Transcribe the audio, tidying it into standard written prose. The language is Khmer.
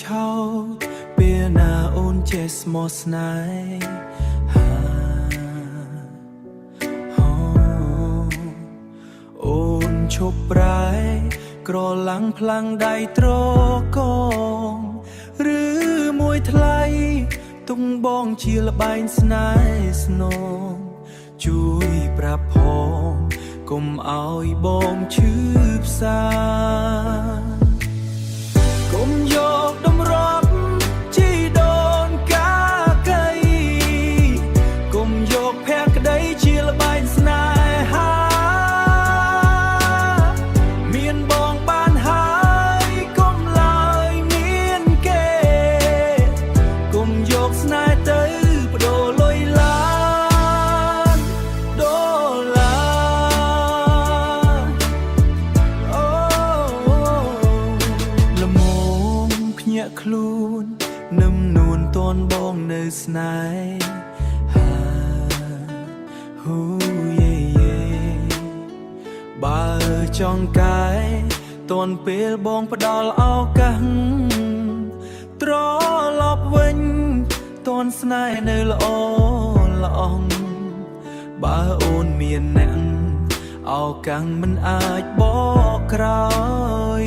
ឆោពេលណាអូនចេះស្មោះស្នេហ៍អូនឈប់ប្រែក្រឡាំងផ្លាំងដៃត្រកងឬមួយថ្លៃទុំបងជាលបែងស្នេហ៍ស្នងជួយប្រាប់ផងកុំឲ្យបងឈឺផ្សាកុំយកតម្រាប់ជីដូនកាកៃកុំយកភក្តីជាលបែងស្នេហាមានបងបានហើយកុំឡើយមានគេកុំយកស្នេហ៍ទៅបដូរលុយឡានដុល្លារអូល្មមភ្ញាក់ខ្លួននឹមនួនតនបងនៅស្នេហាហ៊ូយេយេបើចង់កាយតនពេលបងផ្ដល់ឱកាសត្រឡប់វិញតនស្នេហ៍នៅល្អល្អងបើអូនមានអ្នកឱកាសមិនអាចបកក្រោយ